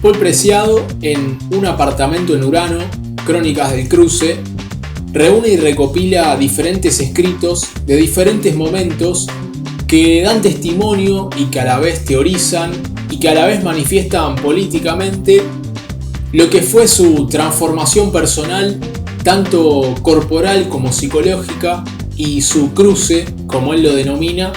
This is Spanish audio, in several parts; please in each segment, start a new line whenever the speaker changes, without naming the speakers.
Paul Preciado, en Un apartamento en Urano, Crónicas del Cruce, reúne y recopila diferentes escritos de diferentes momentos que dan testimonio y que a la vez teorizan y que a la vez manifiestan políticamente lo que fue su transformación personal, tanto corporal como psicológica, y su cruce, como él lo denomina.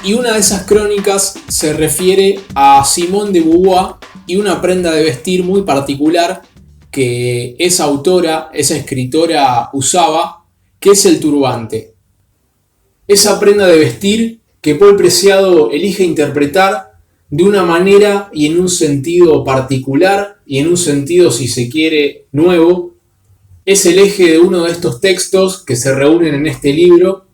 Y una de esas crónicas se refiere a Simone de Beauvoir y una prenda de vestir muy particular que esa autora, esa escritora usaba, que es el turbante. Esa prenda de vestir que Paul Preciado elige interpretar de una manera y en un sentido particular y en un sentido, si se quiere, nuevo, es el eje de uno de estos textos que se reúnen en este libro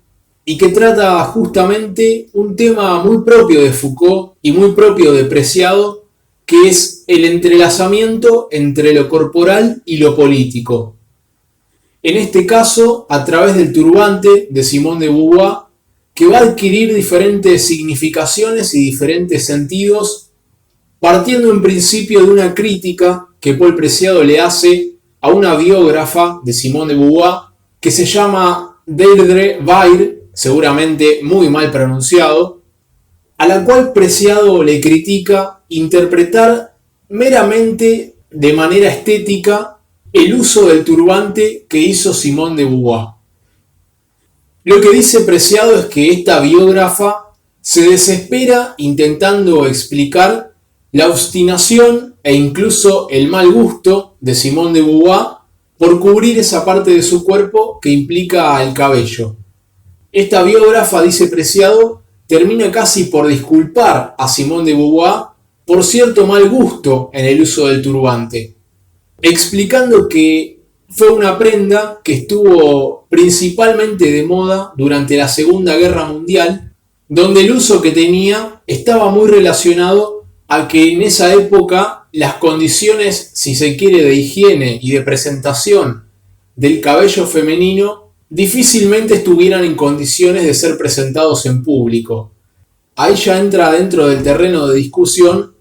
y que trata justamente un tema muy propio de Foucault y muy propio de Preciado, que es el entrelazamiento entre lo corporal y lo político. En este caso, a través del turbante de Simone de Beauvoir, que va a adquirir diferentes significaciones y diferentes sentidos, partiendo en principio de una crítica que Paul Preciado le hace a una biógrafa de Simone de Beauvoir que se llama Deirdre Weir, seguramente muy mal pronunciado, a la cual Preciado le critica interpretar meramente de manera estética el uso del turbante que hizo Simone de Beauvoir. Lo que dice Preciado es que esta biógrafa se desespera intentando explicar la obstinación e incluso el mal gusto de Simone de Beauvoir por cubrir esa parte de su cuerpo que implica el cabello. Esta biógrafa, dice Preciado, termina casi por disculpar a Simone de Beauvoir por cierto mal gusto en el uso del turbante, explicando que fue una prenda que estuvo principalmente de moda durante la Segunda Guerra Mundial, donde el uso que tenía estaba muy relacionado a que en esa época las condiciones, si se quiere, de higiene y de presentación del cabello femenino difícilmente estuvieran en condiciones de ser presentados en público. Ahí ya entra dentro del terreno de discusión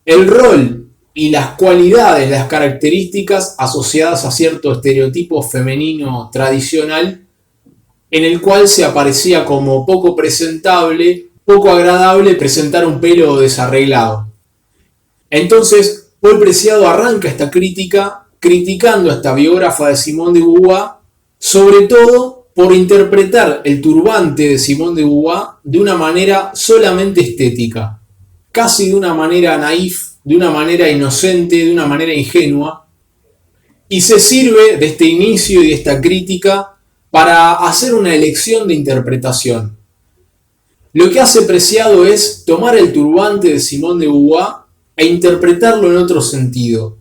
el rol y las cualidades, las características asociadas a cierto estereotipo femenino tradicional en el cual se aparecía como poco presentable, poco agradable presentar un pelo desarreglado. Entonces, Paul Preciado arranca esta crítica criticando a esta biógrafa de Simone de Beauvoir, sobre todo por interpretar el turbante de Simone de Beauvoir de una manera solamente estética, casi de una manera naif, de una manera inocente, de una manera ingenua, y se sirve de este inicio y de esta crítica para hacer una elección de interpretación. Lo que hace Preciado es tomar el turbante de Simone de Beauvoir e interpretarlo en otro sentido,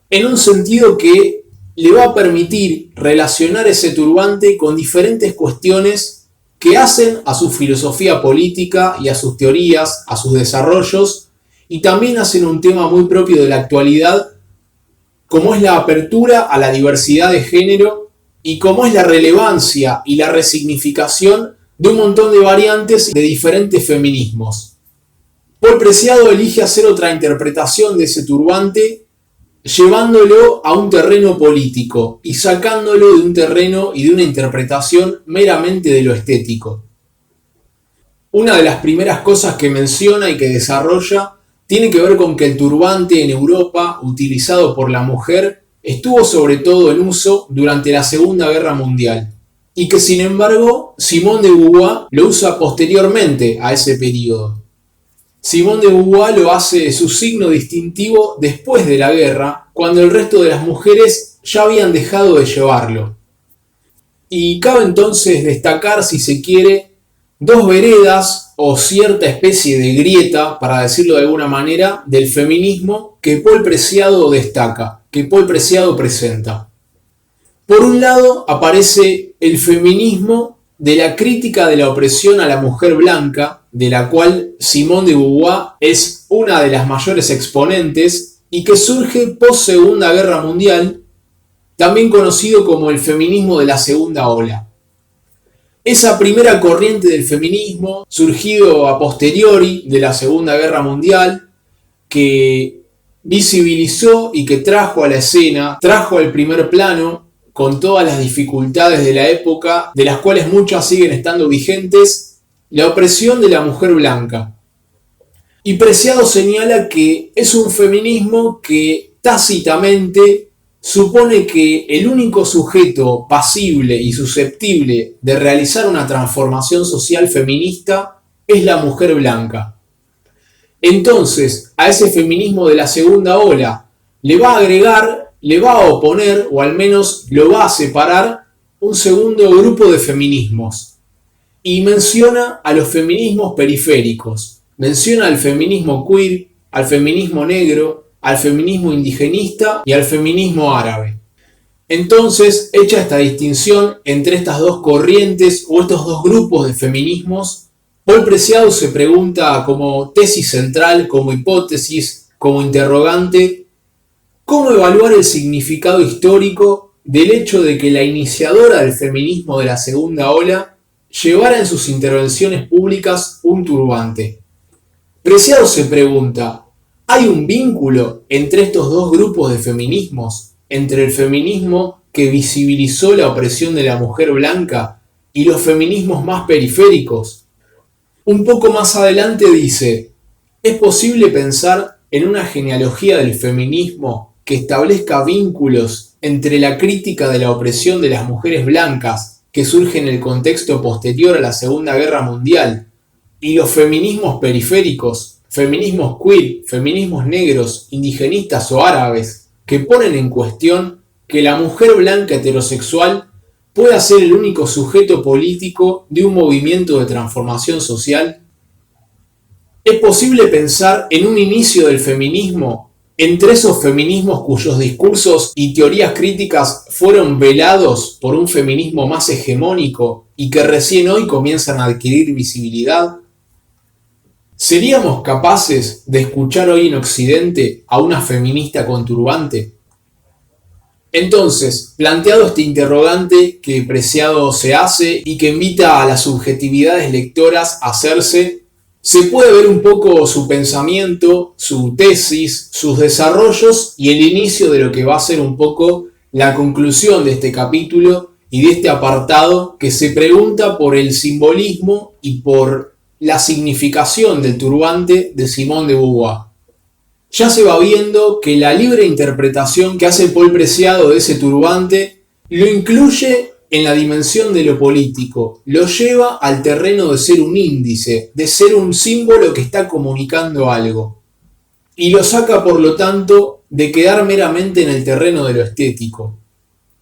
en un sentido que le va a permitir relacionar ese turbante con diferentes cuestiones que hacen a su filosofía política y a sus teorías, a sus desarrollos, y también hacen un tema muy propio de la actualidad, como es la apertura a la diversidad de género y como es la relevancia y la resignificación de un montón de variantes de diferentes feminismos. Paul Preciado elige hacer otra interpretación de ese turbante, llevándolo a un terreno político y sacándolo de un terreno y de una interpretación meramente de lo estético. Una de las primeras cosas que menciona y que desarrolla tiene que ver con que el turbante en Europa, utilizado por la mujer, estuvo sobre todo en uso durante la Segunda Guerra Mundial, y que sin embargo Simone de Beauvoir lo usa posteriormente a ese periodo. Simone de Beauvoir lo hace su signo distintivo después de la guerra, cuando el resto de las mujeres ya habían dejado de llevarlo. Y cabe entonces destacar, si se quiere, dos veredas o cierta especie de grieta, para decirlo de alguna manera, del feminismo que Paul Preciado destaca, que Paul Preciado presenta. Por un lado aparece el feminismo de la crítica de la opresión a la mujer blanca, de la cual Simone de Beauvoir es una de las mayores exponentes y que surge post Segunda Guerra Mundial, también conocido como el feminismo de la segunda ola. Esa primera corriente del feminismo, surgido a posteriori de la Segunda Guerra Mundial, que visibilizó y que trajo a la escena, trajo al primer plano, con todas las dificultades de la época, de las cuales muchas siguen estando vigentes, la opresión de la mujer blanca. Y Preciado señala que es un feminismo que tácitamente supone que el único sujeto pasible y susceptible de realizar una transformación social feminista es la mujer blanca. Entonces, a ese feminismo de la segunda ola le va a agregar, le va a oponer, o al menos lo va a separar, un segundo grupo de feminismos. Y menciona a los feminismos periféricos. Menciona al feminismo queer, al feminismo negro, al feminismo indigenista y al feminismo árabe. Entonces, hecha esta distinción entre estas dos corrientes o estos dos grupos de feminismos, Paul Preciado se pregunta como tesis central, como hipótesis, como interrogante, ¿cómo evaluar el significado histórico del hecho de que la iniciadora del feminismo de la segunda ola llevara en sus intervenciones públicas un turbante? Preciado se pregunta, ¿hay un vínculo entre estos dos grupos de feminismos? Entre el feminismo que visibilizó la opresión de la mujer blanca y los feminismos más periféricos. Un poco más adelante dice, ¿es posible pensar en una genealogía del feminismo que establezca vínculos entre la crítica de la opresión de las mujeres blancas que surge en el contexto posterior a la Segunda Guerra Mundial y los feminismos periféricos, feminismos queer, feminismos negros, indigenistas o árabes, que ponen en cuestión que la mujer blanca heterosexual pueda ser el único sujeto político de un movimiento de transformación social? ¿Es posible pensar en un inicio del feminismo entre esos feminismos cuyos discursos y teorías críticas fueron velados por un feminismo más hegemónico y que recién hoy comienzan a adquirir visibilidad? ¿Seríamos capaces de escuchar hoy en Occidente a una feminista con turbante? Entonces, planteado este interrogante que Preciado se hace y que invita a las subjetividades lectoras a hacerse, se puede ver un poco su pensamiento, su tesis, sus desarrollos y el inicio de lo que va a ser un poco la conclusión de este capítulo y de este apartado que se pregunta por el simbolismo y por la significación del turbante de Simone de Beauvoir. Ya se va viendo que la libre interpretación que hace Paul Preciado de ese turbante lo incluye en la dimensión de lo político, lo lleva al terreno de ser un índice, de ser un símbolo que está comunicando algo, y lo saca por lo tanto de quedar meramente en el terreno de lo estético,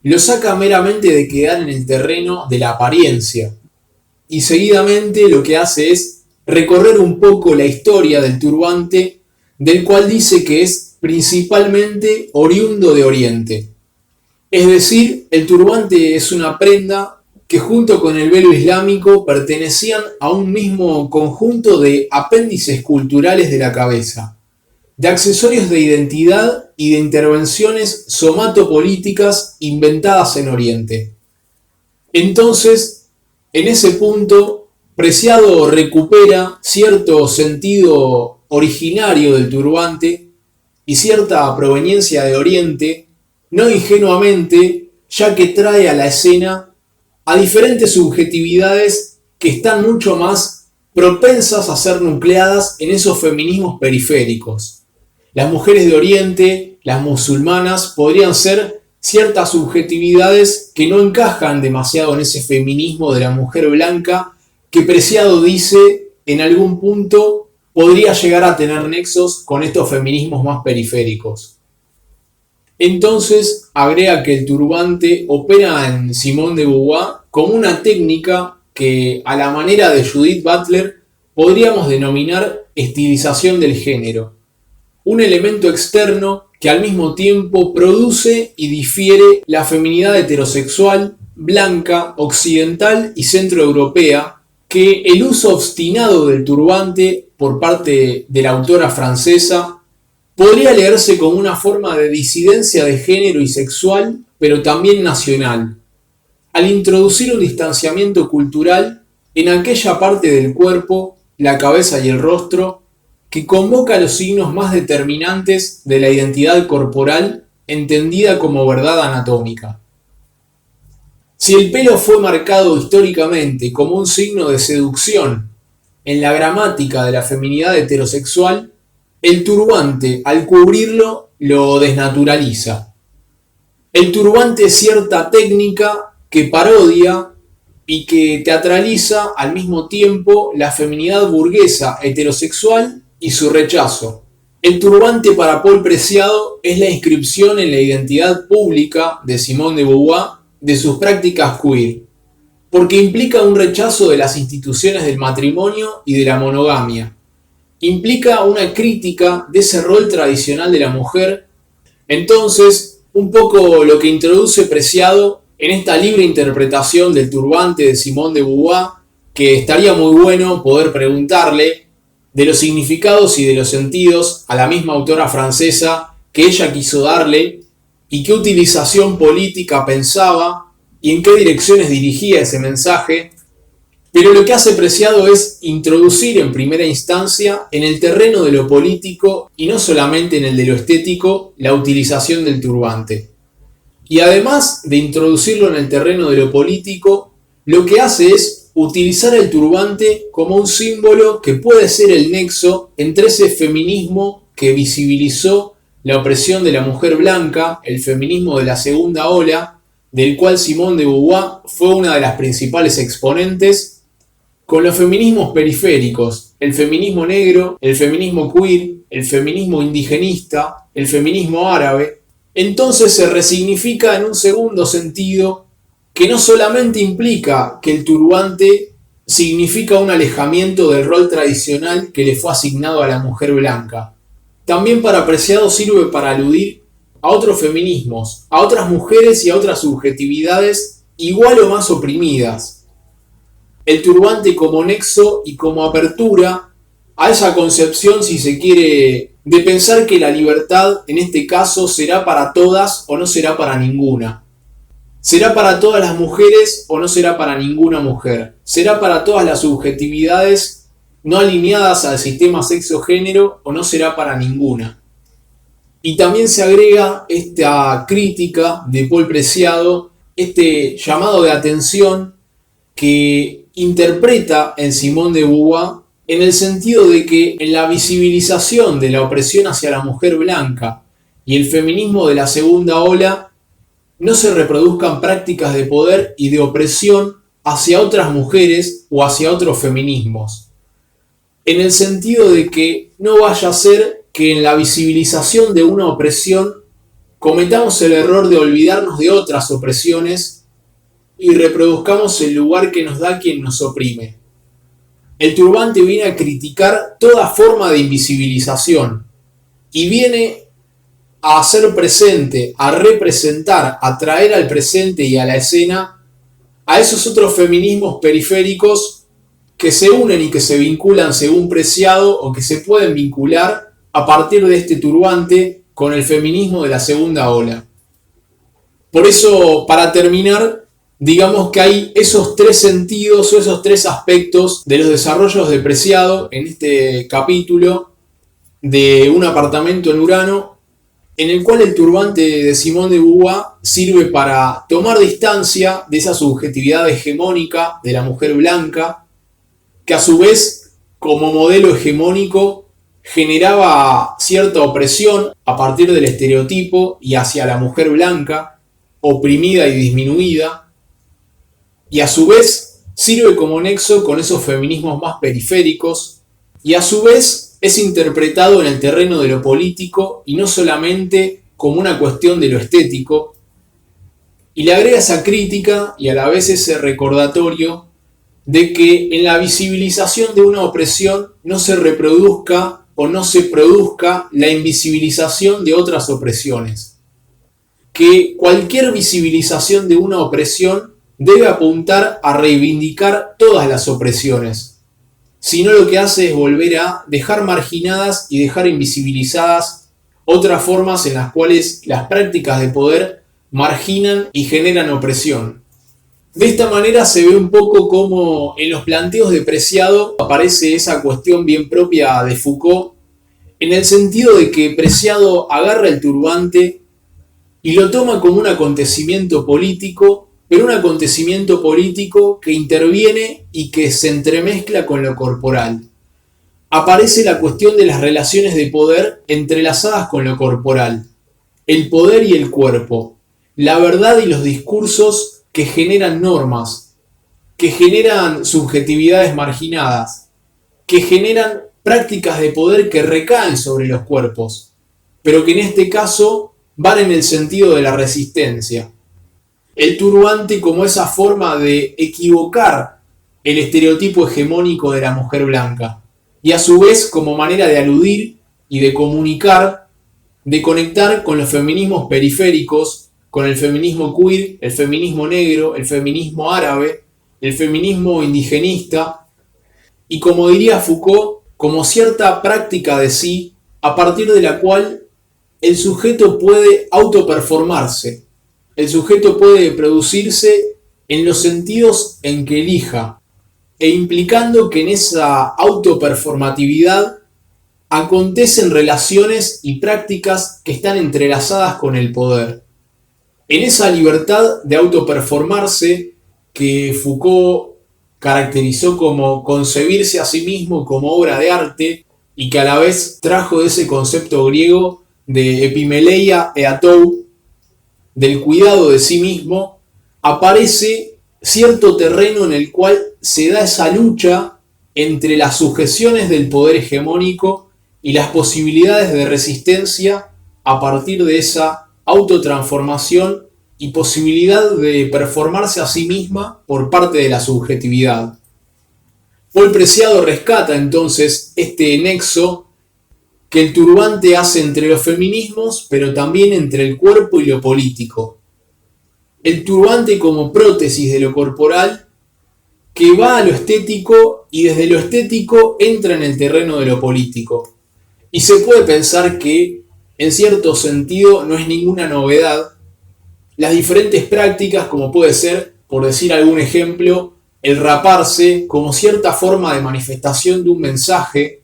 lo saca meramente de quedar en el terreno de la apariencia, y seguidamente lo que hace es recorrer un poco la historia del turbante, del cual dice que es principalmente oriundo de Oriente. Es decir, el turbante es una prenda que junto con el velo islámico pertenecían a un mismo conjunto de apéndices culturales de la cabeza, de accesorios de identidad y de intervenciones somatopolíticas inventadas en Oriente. Entonces, en ese punto, Preciado recupera cierto sentido originario del turbante y cierta proveniencia de Oriente, no ingenuamente, ya que trae a la escena a diferentes subjetividades que están mucho más propensas a ser nucleadas en esos feminismos periféricos. Las mujeres de Oriente, las musulmanas, podrían ser ciertas subjetividades que no encajan demasiado en ese feminismo de la mujer blanca que Preciado dice en algún punto podría llegar a tener nexos con estos feminismos más periféricos. Entonces agrega que el turbante opera en Simone de Beauvoir como una técnica que, a la manera de Judith Butler, podríamos denominar estilización del género, un elemento externo que al mismo tiempo produce y difiere la feminidad heterosexual, blanca, occidental y centroeuropea, que el uso obstinado del turbante por parte de la autora francesa podría leerse como una forma de disidencia de género y sexual, pero también nacional, al introducir un distanciamiento cultural en aquella parte del cuerpo, la cabeza y el rostro, que convoca los signos más determinantes de la identidad corporal entendida como verdad anatómica. Si el pelo fue marcado históricamente como un signo de seducción en la gramática de la feminidad heterosexual, el turbante, al cubrirlo, lo desnaturaliza. El turbante es cierta técnica que parodia y que teatraliza al mismo tiempo la feminidad burguesa heterosexual y su rechazo. El turbante para Paul Preciado es la inscripción en la identidad pública de Simone de Beauvoir de sus prácticas queer, porque implica un rechazo de las instituciones del matrimonio y de la monogamia. Implica una crítica de ese rol tradicional de la mujer. Entonces, un poco lo que introduce Preciado en esta libre interpretación del turbante de Simone de Beauvoir, que estaría muy bueno poder preguntarle de los significados y de los sentidos a la misma autora francesa que ella quiso darle y qué utilización política pensaba y en qué direcciones dirigía ese mensaje. Pero lo que hace Preciado es introducir en primera instancia en el terreno de lo político y no solamente en el de lo estético la utilización del turbante. Y además de introducirlo en el terreno de lo político, lo que hace es utilizar el turbante como un símbolo que puede ser el nexo entre ese feminismo que visibilizó la opresión de la mujer blanca, el feminismo de la segunda ola, del cual Simone de Beauvoir fue una de las principales exponentes, con los feminismos periféricos, el feminismo negro, el feminismo queer, el feminismo indigenista, el feminismo árabe. Entonces se resignifica en un segundo sentido que no solamente implica que el turbante significa un alejamiento del rol tradicional que le fue asignado a la mujer blanca. También para Preciado sirve para aludir a otros feminismos, a otras mujeres y a otras subjetividades igual o más oprimidas. El turbante como nexo y como apertura a esa concepción, si se quiere, de pensar que la libertad en este caso será para todas o no será para ninguna. ¿Será para todas las mujeres o no será para ninguna mujer? ¿Será para todas las subjetividades no alineadas al sistema sexo-género o no será para ninguna? Y también se agrega esta crítica de Paul Preciado, este llamado de atención que interpreta en Simone de Beauvoir en el sentido de que en la visibilización de la opresión hacia la mujer blanca y el feminismo de la segunda ola no se reproduzcan prácticas de poder y de opresión hacia otras mujeres o hacia otros feminismos. En el sentido de que no vaya a ser que en la visibilización de una opresión cometamos el error de olvidarnos de otras opresiones y reproduzcamos el lugar que nos da quien nos oprime. El turbante viene a criticar toda forma de invisibilización y viene a hacer presente, a representar, a traer al presente y a la escena a esos otros feminismos periféricos que se unen y que se vinculan según Preciado o que se pueden vincular a partir de este turbante con el feminismo de la segunda ola. Por eso, para terminar, digamos que hay esos tres sentidos o esos tres aspectos de los desarrollos de Preciado en este capítulo de Un apartamento en Urano, en el cual el turbante de Simone de Beauvoir sirve para tomar distancia de esa subjetividad hegemónica de la mujer blanca, que a su vez, como modelo hegemónico, generaba cierta opresión a partir del estereotipo y hacia la mujer blanca, oprimida y disminuida, y a su vez sirve como nexo con esos feminismos más periféricos, y a su vez es interpretado en el terreno de lo político y no solamente como una cuestión de lo estético, y le agrega esa crítica y a la vez ese recordatorio de que en la visibilización de una opresión no se reproduzca o no se produzca la invisibilización de otras opresiones. Que cualquier visibilización de una opresión debe apuntar a reivindicar todas las opresiones. Si no, lo que hace es volver a dejar marginadas y dejar invisibilizadas otras formas en las cuales las prácticas de poder marginan y generan opresión. De esta manera se ve un poco cómo en los planteos de Preciado aparece esa cuestión bien propia de Foucault en el sentido de que Preciado agarra el turbante y lo toma como un acontecimiento político, pero un acontecimiento político que interviene y que se entremezcla con lo corporal. Aparece la cuestión de las relaciones de poder entrelazadas con lo corporal, el poder y el cuerpo, la verdad y los discursos que generan normas, que generan subjetividades marginadas, que generan prácticas de poder que recaen sobre los cuerpos, pero que en este caso van en el sentido de la resistencia. El turbante como esa forma de equivocar el estereotipo hegemónico de la mujer blanca, y a su vez como manera de aludir y de comunicar, de conectar con los feminismos periféricos, con el feminismo queer, el feminismo negro, el feminismo árabe, el feminismo indigenista, y como diría Foucault, como cierta práctica de sí, a partir de la cual el sujeto puede autoperformarse, el sujeto puede producirse en los sentidos en que elija, e implicando que en esa autoperformatividad acontecen relaciones y prácticas que están entrelazadas con el poder. En esa libertad de autoperformarse que Foucault caracterizó como concebirse a sí mismo como obra de arte y que a la vez trajo de ese concepto griego de epimeleia eatou, del cuidado de sí mismo, aparece cierto terreno en el cual se da esa lucha entre las sujeciones del poder hegemónico y las posibilidades de resistencia a partir de esa autotransformación y posibilidad de performarse a sí misma por parte de la subjetividad. Paul Preciado rescata entonces este nexo que el turbante hace entre los feminismos, pero también entre el cuerpo y lo político. El turbante como prótesis de lo corporal que va a lo estético y desde lo estético entra en el terreno de lo político. Y se puede pensar que, en cierto sentido, no es ninguna novedad las diferentes prácticas, como puede ser, por decir algún ejemplo, el raparse como cierta forma de manifestación de un mensaje,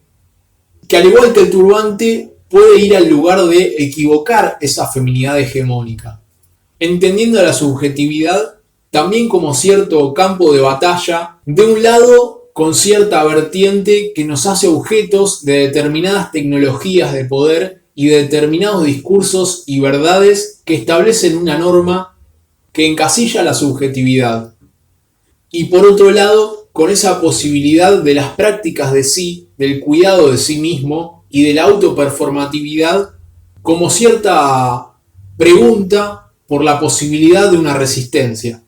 que al igual que el turbante puede ir al lugar de equivocar esa feminidad hegemónica, entendiendo la subjetividad también como cierto campo de batalla, de un lado con cierta vertiente que nos hace objetos de determinadas tecnologías de poder y de determinados discursos y verdades que establecen una norma que encasilla la subjetividad. Y por otro lado, con esa posibilidad de las prácticas de sí, del cuidado de sí mismo y de la autoperformatividad como cierta pregunta por la posibilidad de una resistencia.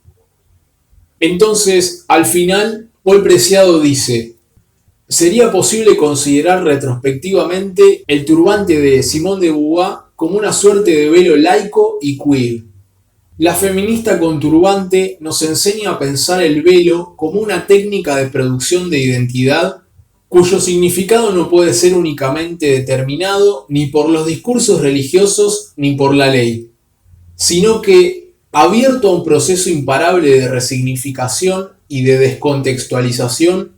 Entonces, al final, Paul Preciado dice: ¿sería posible considerar retrospectivamente el turbante de Simone de Beauvoir como una suerte de velo laico y queer? La feminista con turbante nos enseña a pensar el velo como una técnica de producción de identidad cuyo significado no puede ser únicamente determinado ni por los discursos religiosos ni por la ley, sino que, abierto a un proceso imparable de resignificación y de descontextualización,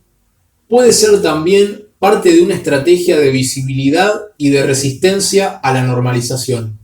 puede ser también parte de una estrategia de visibilidad y de resistencia a la normalización.